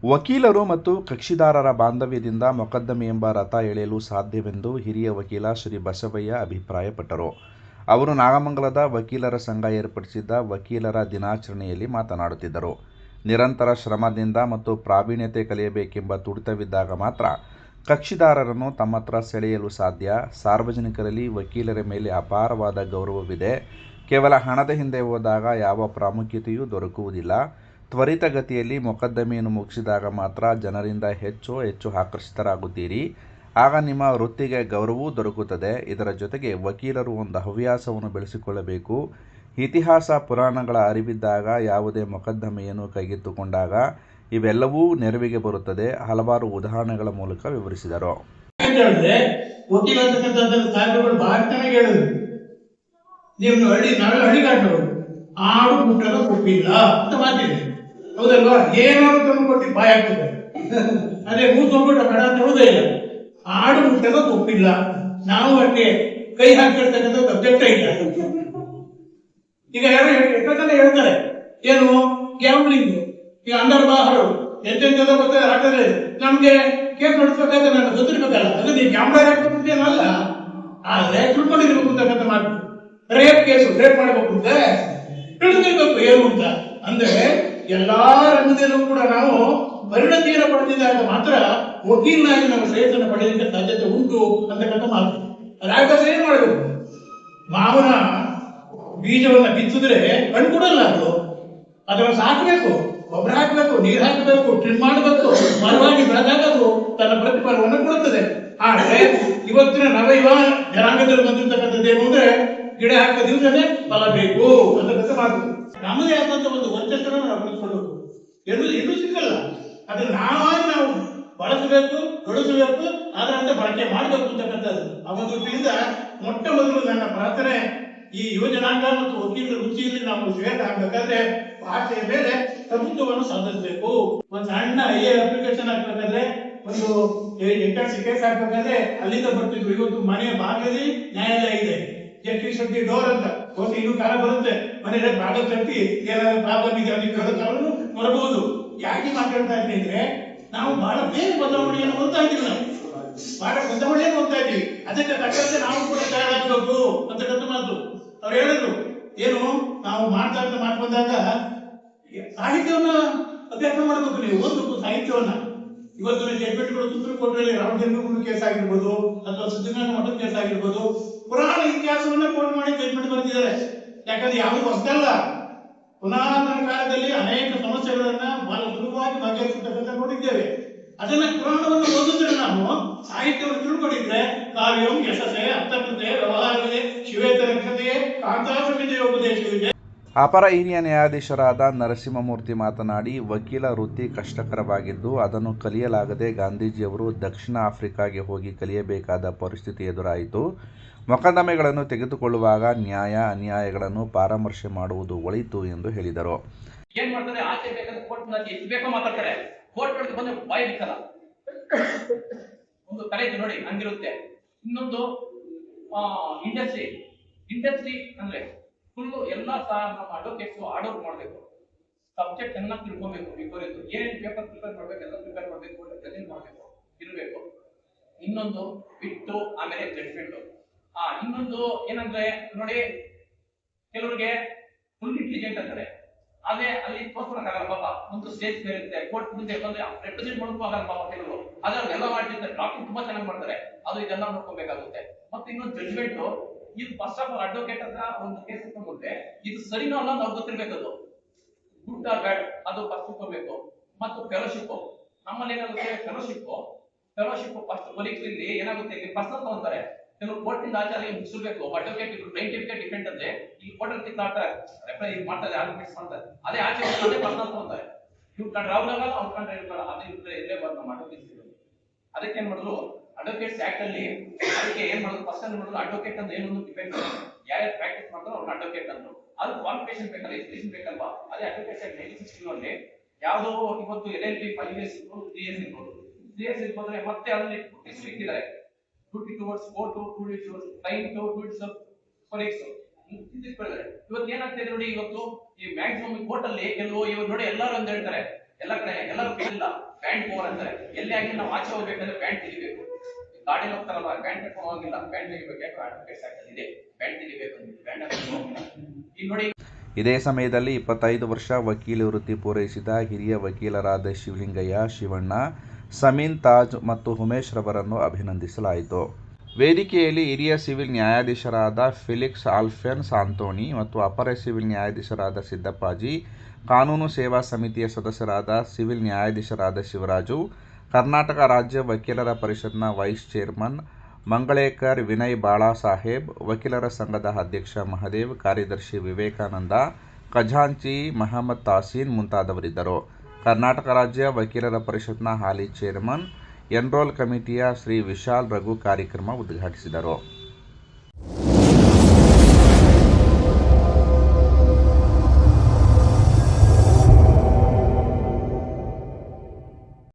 ವಕೀಲರು ಮತ್ತು ಕಕ್ಷಿದಾರರ ಬಾಂಧವ್ಯದಿಂದ ಮೊಕದ್ದಮೆ ಎಂಬ ರಥ ಎಳೆಯಲು ಸಾಧ್ಯವೆಂದು ಹಿರಿಯ ವಕೀಲ ಶ್ರೀ ಬಸವಯ್ಯ ಅಭಿಪ್ರಾಯಪಟ್ಟರು. ಅವರು ನಾಗಮಂಗಲದ ವಕೀಲರ ಸಂಘ ಏರ್ಪಡಿಸಿದ್ದ ವಕೀಲರ ದಿನಾಚರಣೆಯಲ್ಲಿ ಮಾತನಾಡುತ್ತಿದ್ದರು. ನಿರಂತರ ಶ್ರಮದಿಂದ ಮತ್ತು ಪ್ರಾವೀಣ್ಯತೆ ಕಲಿಯಬೇಕೆಂಬ ತುಡಿತವಿದ್ದಾಗ ಮಾತ್ರ ಕಕ್ಷಿದಾರರನ್ನು ತಮ್ಮತ್ರ ಸೆಳೆಯಲು ಸಾಧ್ಯ. ಸಾರ್ವಜನಿಕರಲ್ಲಿ ವಕೀಲರ ಮೇಲೆ ಅಪಾರವಾದ ಗೌರವವಿದೆ. ಕೇವಲ ಹಣದ ಹಿಂದೆ ಹೋದಾಗ ಯಾವ ಪ್ರಾಮುಖ್ಯತೆಯೂ ದೊರಕುವುದಿಲ್ಲ. ತ್ವರಿತಗತಿಯಲ್ಲಿ ಮೊಕದ್ದಮೆಯನ್ನು ಮುಗಿಸಿದಾಗ ಮಾತ್ರ ಜನರಿಂದ ಹೆಚ್ಚು ಆಕರ್ಷಿತರಾಗುತ್ತೀರಿ. ಆಗ ನಿಮ್ಮ ವೃತ್ತಿಗೆ ಗೌರವವೂ ದೊರಕುತ್ತದೆ. ಇದರ ಜೊತೆಗೆ ವಕೀಲರು ಒಂದು ಹವ್ಯಾಸವನ್ನು ಬೆಳೆಸಿಕೊಳ್ಳಬೇಕು. ಇತಿಹಾಸ ಪುರಾಣಗಳ ಅರಿವಿದ್ದಾಗ ಯಾವುದೇ ಮೊಕದ್ದಮೆಯನ್ನು ಕೈಗೆತ್ತಿಕೊಂಡಾಗ ಇವೆಲ್ಲವೂ ನೆರವಿಗೆ ಬರುತ್ತದೆ. ಹಲವಾರು ಉದಾಹರಣೆಗಳ ಮೂಲಕ ವಿವರಿಸಿದರು. ಆಡು ಮುಟ್ಟದ ಕೊಟ್ಟಿಲ್ಲ ಅಂತ ಮಾತಿದೆ, ಹೌದಲ್ವಾ? ಏನಾದ್ರು ತಂದು ಕೊಟ್ಟು ಬಾಯ್ ಆಗ್ತದೆ, ಅದೇ ಮೂತ್ಕೊಂಡ್ಬಿಟ್ಟ ಬೇಡ ಅಂತ ಹೇಳುವುದೇ ಇಲ್ಲ. ಆಡು ಮುಟ್ಟದ ಕೊಪ್ಪಿಲ್ಲ. ನಾವು ಅದಕ್ಕೆ ಕೈ ಹಾಕಿರ್ತಕ್ಕಂಥ ಸಬ್ಜೆಕ್ಟೇ ಇಲ್ಲ. ಈಗ ಯಾರು ಎಷ್ಟೋ ಜನ ಹೇಳ್ತಾರೆ, ಏನು ಗ್ಯಾಮ್ಲಿಂಗ್, ಈಗ ಅಂದರ್ ಬಾಹರು ಎಂತೆಂಥದ ಬರ್ತಾರೆ ಆಟದಲ್ಲಿ. ನಮ್ಗೆ ಕೇಸ್ ನಡೆಸಬೇಕಾದ್ರೆ ನಾನು ಗೊತ್ತಿರ್ಬೇಕಲ್ಲ, ಅದು ನೀವು ಕ್ಯಾಮ್ರಾ ಹಾಕ್ಬೇಕಂತೇನಲ್ಲ, ಆದ್ರೆ ತಿಳ್ಕೊಂಡಿರ್ಬೇಕು ಅಂತಕ್ಕಂಥ ಮಾತು. ರೇಪ್ ಕೇಸು ರೇಪ್ ಮಾಡಬೇಕು ಅಂತ ತಿಳಿದಿರ್ಬೇಕು ಏನು ಅಂತ. ಅಂದ್ರೆ ಎಲ್ಲಾ ರಂಗದಲ್ಲೂ ಕೂಡ ನಾವು ಪರಿಣತಿಯನ್ನು ಪಡೆದಿದ್ದಾಗ ಮಾತ್ರ ವಕೀಲನಾಗಿ ನಾವು ಶ್ರೇಯಸ್ಸನ್ನು ಪಡೆಯಲಿಕ್ಕೆ ಸಾಧ್ಯತೆ ಉಂಟು ಅಂತಕ್ಕಂಥ ಮಾತು. ಅದಾಗದ್ರೆ ಏನ್ ಮಾಡಬೇಕು? ಮಾವನ ಬೀಜವನ್ನ ಬಿತ್ತಿದ್ರೆ ಕಣ್ ಕೊಡಲ್ಲ, ಅದನ್ನು ಸಾಕಬೇಕು, ಗೊಬ್ಬರ ಹಾಕಬೇಕು, ನೀರು ಹಾಕಬೇಕು, ಟ್ರಿಮ್ ಮಾಡಬೇಕು, ಮರವಾಗಿ ಬೆಳೆದಾಗ ಅದು ತನ್ನ ಪ್ರತಿಫಲವನ್ನು ಕೊಡುತ್ತದೆ. ಆದ್ರೆ ಇವತ್ತಿನ ನವಯುವ ಜನಾಂಗದಲ್ಲಿ ಬಂದಿರ್ತಕ್ಕಂಥದ್ದು ಏನು ಅಂದ್ರೆ, ಗಿಡ ಹಾಕಿದ ದಿವಸನೇ ಫಲ ಬೇಕು ಅಂತಕ್ಕಂಥ ಮಾತು. ನಮ್ಮದೇ ಆದಂತ ಒಂದು ವರ್ಚಸ್ಸನ್ನು ನಾವು ಬೆಳೆಸ್ಕೊಳ್ಬೇಕು. ಎಲ್ಲೂ ಸಿಕ್ಕಲ್ಲ. ಅದನ್ನ ನಾವು ಬಳಸಬೇಕು, ಬೆಳೆಸಬೇಕು, ಅದರಂತೆ ಬಳಕೆ ಮಾಡಬೇಕು ಅಂತಕ್ಕಂಥದ್ದು. ಆ ಒಂದು ದೃಷ್ಟಿಯಿಂದ ಮೊಟ್ಟ ಮೊದಲು ನನ್ನ ಪ್ರಾರ್ಥನೆ, ಈ ಯುವ ಜನಾಂಗ ಮತ್ತು ವಕೀಲರ ರುಚಿಯಲ್ಲಿ ನಾವು ಶ್ರೇಷ್ಠ ಆಗ್ಬೇಕಾದ್ರೆ ಭಾಷೆಯ ಮೇಲೆ ಪ್ರಭುತ್ವವನ್ನು ಸಾಧಿಸಬೇಕು. ಒಂದು ಸಣ್ಣ ಅಪ್ಲಿಕೇಶನ್ ಹಾಕ್ಬೇಕಾದ್ರೆ, ಒಂದು ಎಂಟರ್ಸಿ ಕೇಸ್ ಹಾಕ್ಬೇಕಾದ್ರೆ ಅಲ್ಲಿಂದ ಬರ್ತಿದ್ರು. ಇವತ್ತು ಮನೆಯ ಭಾಗದಲ್ಲಿ ನ್ಯಾಯಾಲಯ ಇದೆ, ಜಸ್ಟಿಸ್ ಶೆಟ್ಟಿ ಡೋರ್ ಅಂತ. ಹೋಗಿ ಇನ್ನೂ ಕಾಲ ಬರುತ್ತೆ, ಮನೆಯ ಭಾಗ ತಟ್ಟಿ ಏನಾದ್ರು ಪ್ರಾಬ್ಲಮ್ ಇದೆ ಅದಕ್ಕೆ ಕಾಲನು ಬರಬಹುದು. ಯಾಕೆ ಮಾತಾಡ್ತಾ ಇದ್ದೀನಿ ಅಂದ್ರೆ, ನಾವು ಬಹಳ ಬೇರೆ ಬದಲಾವಣೆಯನ್ನು ಹೊಂದ್ತಾ ಇದ್ದೀವಿ. ನಾವು ಬಹಳ ಬದಲಾವಣೆಯನ್ನು ಹೊಂದ್ತಾ ಇದ್ದೀವಿ. ಅದಕ್ಕೆ ತಕ್ಕಂತೆ ನಾವು ಕೂಡ ತಯಾರಾಗಬೇಕು ಅಂತಕ್ಕಂಥ ಮಾತು. ಅವ್ರು ಹೇಳಿದ್ರು, ಏನು ನಾವು ಮಾಡ್ತಾ ಬಂದಾಗ ಸಾಹಿತ್ಯವನ್ನ ಅಭ್ಯಾಸ ಮಾಡಬೇಕು. ನೀವು ಓದಬೇಕು ಸಾಹಿತ್ಯವನ್ನ. ಇವತ್ತು ಜಡ್ಜ್ಮೆಂಟ್ಗಳು ಸುಪ್ರೀಂ ಕೋರ್ಟ್ನಲ್ಲಿ ರಾಮಚಂದ್ರ ಕೇಸ್ ಆಗಿರ್ಬೋದು, ಅಥವಾ ಸಿದ್ಧಗಂಗಾ ಮಠದ ಕೇಸ್ ಆಗಿರ್ಬೋದು, ಪುರಾಣ ಇತಿಹಾಸವನ್ನ ಕೋಟ್ ಮಾಡಿ ಜಡ್ಜ್ಮೆಂಟ್ ಬರ್ತಿದ್ದಾರೆ. ಯಾಕಂದ್ರೆ ಯಾವುದು ಹೊಸದಲ್ಲ. ಪುರಾತನ ಕಾಲದಲ್ಲಿ ಅನೇಕ ಸಮಸ್ಯೆಗಳನ್ನ ಬಹಳ ಸುಲಭವಾಗಿ ಬಗೆಹರಿಸತಕ್ಕಂಥ ನೋಡಿದ್ದೇವೆ. ಅದನ್ನ ಪುರಾಣವನ್ನು ಓದಿದ್ರೆ, ನಾವು ಸಾಹಿತ್ಯವನ್ನು ತಿಳ್ಕೊಂಡಿದ್ರೆ, ಕಾವ್ಯಂ ಯಶಸ್ಸೆ ಅರ್ಥಕತೆ ವ್ಯವಹಾರವಿದೆ, ಶಿವೇತರ ರಕ್ಷತೆಯೇ ಕಾಂತಾಸಮಿದೆ ಉಪದೇಶವಿದೆ. ಅಪರ ಹಿರಿಯ ನ್ಯಾಯಾಧೀಶರಾದ ನರಸಿಂಹಮೂರ್ತಿ ಮಾತನಾಡಿ, ವಕೀಲ ವೃತ್ತಿ ಕಷ್ಟಕರವಾಗಿದ್ದು ಅದನ್ನು ಕಲಿಯಲಾಗದೆ ಗಾಂಧೀಜಿಯವರು ದಕ್ಷಿಣ ಆಫ್ರಿಕಾಗೆ ಹೋಗಿ ಕಲಿಯಬೇಕಾದ ಪರಿಸ್ಥಿತಿ ಎದುರಾಯಿತು. ಮೊಕದ್ದಮೆಗಳನ್ನು ತೆಗೆದುಕೊಳ್ಳುವಾಗ ನ್ಯಾಯ ಅನ್ಯಾಯಗಳನ್ನು ಪರಾಮರ್ಶೆ ಮಾಡುವುದು ಒಳಿತು ಎಂದು ಹೇಳಿದರು. ಏನ್ ಮಾಡ್ತಾರೆ, ಆಚೆ ಬೇಕಾದ್ರೆ ಕೋರ್ಟ್ ಎಷ್ಟು ಬೇಕೋ ಮಾತಾಡ್ತಾರೆ, ಕೋರ್ಟ್ ಒಳಗೆ ಬಂದ್ರೆ ಬಾಯಿ ಬಿಕ್ಕಲ್ಲ. ಒಂದು ಕರೆ ನೋಡಿ ಹಂಗಿರುತ್ತೆ. ಇನ್ನೊಂದು ಇಂಡಸ್ಟ್ರಿ ಅಂದ್ರೆ ಫುಲ್ಲು ಎಲ್ಲ ಸಹ ನಮ್ಮ ಅಡ್ವೊಕೇಟ್ಸ್ ಆರ್ಡರ್ ಮಾಡಬೇಕು, ಸಬ್ಜೆಕ್ಟ್ ಚೆನ್ನಾಗಿ ತಿಳ್ಕೊಬೇಕು, ಬಿಫೋರಿದ್ದು ಏನೇನು ಪೇಪರ್ ಪ್ರಿಪೇರ್ ಮಾಡ್ಬೇಕು ಎಲ್ಲ ಪ್ರಿಪೇರ್ ಮಾಡಬೇಕು, ಪ್ರೆಸೆಂಟ್ ಮಾಡಬೇಕು ಇರಬೇಕು. ಇನ್ನೊಂದು ಬಿಟ್ಟು ಆಮೇಲೆ ಜಡ್ಜ್ಮೆಂಟ್. ಇನ್ನೊಂದು ಏನಂದ್ರೆ ನೋಡಿ, ಕೆಲವರಿಗೆ ಫುಲ್ ಇಂಟೆಲಿಜೆಂಟ್ ಅಂತಾರೆ, ಆದ್ರೆ ಅಲ್ಲಿ ತೋರ್ಸ್ಕೊಳಕ್ಕಾಗಲ್ಲ ಪಾಪ. ಒಂದು ಸ್ಟೇಜ್ ಬೇರೆ ಇರುತ್ತೆ, ಕೋರ್ಟ್ ಮುಂದೆ ಬಂದ್ರೆ ರೆಪ್ರೆಸೆಂಟ್ ಮಾಡೋಕ್ಕೂ ಆಗಲ್ಲ ಪಾಪ ಕೆಲವರು. ಆದ್ರೆ ಅವ್ರೆಲ್ಲ ಮಾಡ್ತಿರ್ತಾರೆ, ಡ್ರಾಫ್ಟಿಂಗ್ ತುಂಬಾ ಚೆನ್ನಾಗಿ ಮಾಡ್ತಾರೆ, ಅದು ಇದೆಲ್ಲ ನೋಡ್ಕೊಬೇಕಾಗುತ್ತೆ. ಮತ್ತೆ ಇನ್ನೊಂದು ಜಡ್ಜ್ಮೆಂಟ್, ಇದು ಫಸ್ಟ್ ಆಫ್ ಆಲ್ ಅಡ್ವೊಕೇಟ್ ಹತ್ರ ಒಂದು ಕೇಸ್ ಇಟ್ಕೊಂಡ್ರೆ ಇದು ಸರಿನೋ ಅಲ್ಲ ನಾವು ಗೊತ್ತಿರ್ಬೇಕು, ಅದು ಗುಡ್ ಆರ್ ಬ್ಯಾಡ್ ಅದು ಫಸ್ಟ್ ಇಟ್ಕೋಬೇಕು. ಮತ್ತು ಫೆಲೋಶಿಪ್, ನಮ್ಮಲ್ಲಿ ಏನಾಗುತ್ತೆ, ಫೆಲೋಶಿಪ್ ಫಸ್ಟ್ ಪರೀಕ್ಷೆಯಲ್ಲಿ ಏನಾಗುತ್ತೆ, ಇಲ್ಲಿ ಪರ್ಸನಲ್ ತಗೊಂತಾರೆ. ಕೆಲವು ಕೋರ್ಟ್ ಇಂದ ಆಚಾರ್ಯ ಮುಗಿಸಬೇಕು. ಅಡ್ವೊಕೇಟ್ ಸೈಂಟಿಫಿಕ್ ಡಿಫೆಂಟ್ ಅಂದ್ರೆ ಇಲ್ಲಿ ಕೋರ್ಟ್ ಅಲ್ಲಿ ಕಿತ್ತಾಡ್ತಾರೆ, ರೆಫರ್ ಮಾಡ್ತಾರೆ, ಆರ್ಗ್ಯುಮೆಂಟ್ಸ್ ಮಾಡ್ತಾರೆ. ಅದೇ ಆಚೆ ಪರ್ಸನಲ್ ತಗೊಂತಾರೆ. ಇವ್ರು ಕಂಡ್ರೆ ಅವ್ರಾಗಲ್ಲ, ಅವ್ರು ಕಂಡ್ರೆ ಇರ್ಬಾರ, ಅದೇ ಇಲ್ಲೇ ಬಂದು ನಮ್ಮ ಅಡ್ವೊಕೇಟ್ಸ್. ಅದಕ್ಕೆ ಏನ್ ಮಾಡಿದ್ರು, ಅಡ್ವೊಕೇಟ್ಸ್ ಆಕ್ಟ್ ಅಲ್ಲಿ ಅದಕ್ಕೆ ಏನ್ ಮಾಡೋದು, ಫಸ್ಟ್ ಅಲ್ಲಿ ಮಾಡಿದ್ರು ಅಡ್ವೊಕೇಟ್ ಅಂತ ಏನೊಂದು ಡಿಪೆಂಡ್, ಯಾರ್ಯಾರು ಪ್ರಾಕ್ಟೀಸ್ ಮಾಡ್ತಾರೋ ಅವ್ರನ್ನ ಅಡ್ವೊಕೇಟ್ ಅಂದ್ರು. ಅದು ಕ್ವಾಲಿಫಿಕೇಶನ್ ಬೇಕಲ್ಲ, ಎಜುಕೇಶನ್ ಬೇಕಲ್ವಾ. ಅದೇ ಅಡ್ವೊಕೇಟ್ ಆಕ್ಟ್ 1960 ಅಲ್ಲಿ ಯಾವ್ದೋ ಇವತ್ತು LLB 5 years ಇರ್ಬೋದು, 3 years ಇರ್ಬೋದು, 3 years ಇರ್ಬೋದ್ರೆ ಮತ್ತೆ ಅಲ್ಲಿ ಇಟ್ಟಿದ್ದಾರೆ, duty towards court, duty towards client, duty towards colleagues. ಇವತ್ತು ಏನಾಗ್ತದೆ ನೋಡಿ, ಇವತ್ತು ಈ ಮ್ಯಾಕ್ಸಿಮಮ್ ಕೋರ್ಟ್ ಅಲ್ಲಿ ಕೆಲವು ಇವ್ರು ನೋಡಿ ಎಲ್ಲರೂ ಅಂತ ಹೇಳ್ತಾರೆ, ಎಲ್ಲ ಕಡೆ ಎಲ್ಲರೂ ಇಲ್ಲ. ಪ್ಯಾಂಟ್ ಫೋನ್ ಅಂತಾರೆ. ಎಲ್ಲಿ ಆಗಿ ನಾವು ಆಚೆ ಹೋಗ್ಬೇಕಂದ್ರೆ ಪ್ಯಾಂಟ್ ತೆಗಿಬೇಕು. ಗಾಡಿ ಹೋಗ್ತಾರಲ್ಲ ಪ್ಯಾಂಟ್ ಕಟ್ಕೊಂಡು ಹೋಗಿಲ್ಲ, ಪ್ಯಾಂಟ್ ತೆಗಿಬೇಕು. ಅಡ್ವೊಕೇಟ್ ಆಕ್ಟ್ ಇದೆ, ಪ್ಯಾಂಟ್ ತೆಗಿಬೇಕು ಅಂತ ಪ್ಯಾಂಟ್ ಹಾಕೊಂಡು ಹೋಗಿಲ್ಲ. ಈಗ ನೋಡಿ, ಇದೇ ಸಮಯದಲ್ಲಿ 25 ವರ್ಷ ವಕೀಲಿ ವೃತ್ತಿ ಪೂರೈಸಿದ ಹಿರಿಯ ವಕೀಲರಾದ ಶಿವಲಿಂಗಯ್ಯ, ಶಿವಣ್ಣ, ಸಮೀನ್ ತಾಜ್ ಮತ್ತು ಉಮೇಶ್ ರವರನ್ನು ಅಭಿನಂದಿಸಲಾಯಿತು. ವೇದಿಕೆಯಲ್ಲಿ ಹಿರಿಯ ಸಿವಿಲ್ ನ್ಯಾಯಾಧೀಶರಾದ ಫೆಲಿಕ್ಸ್ ಆಲ್ಫೆನ್ಸ್ ಆಂಟೋನಿ ಮತ್ತು ಅಪರ ಸಿವಿಲ್ ನ್ಯಾಯಾಧೀಶರಾದ ಸಿದ್ದಪ್ಪಾಜಿ, ಕಾನೂನು ಸೇವಾ ಸಮಿತಿಯ ಸದಸ್ಯರಾದ ಸಿವಿಲ್ ನ್ಯಾಯಾಧೀಶರಾದ ಶಿವರಾಜು, ಕರ್ನಾಟಕ ರಾಜ್ಯ ವಕೀಲರ ಪರಿಷತ್ನ ವೈಸ್ ಚೇರ್ಮನ್ ಮಂಗಳೇಕರ್ ವಿನಯ್ ಬಾಳಾಸಾಹೇಬ್, ವಕೀಲರ ಸಂಘದ ಅಧ್ಯಕ್ಷ ಮಹದೇವ್, ಕಾರ್ಯದರ್ಶಿ ವಿವೇಕಾನಂದ, ಖಜಾಂಚಿ ಮಹಮ್ಮದ್ ತಾಸೀನ್ ಮುಂತಾದವರಿದ್ದರು. ಕರ್ನಾಟಕ ರಾಜ್ಯ ವಕೀಲರ ಪರಿಷತ್ನ ಹಾಲಿ ಚೇರ್ಮನ್, ಎನ್ರೋಲ್ ಕಮಿಟಿಯ ಶ್ರೀ ವಿಶಾಲ್ ರಘು ಕಾರ್ಯಕ್ರಮ ಉದ್ಘಾಟಿಸಿದರು.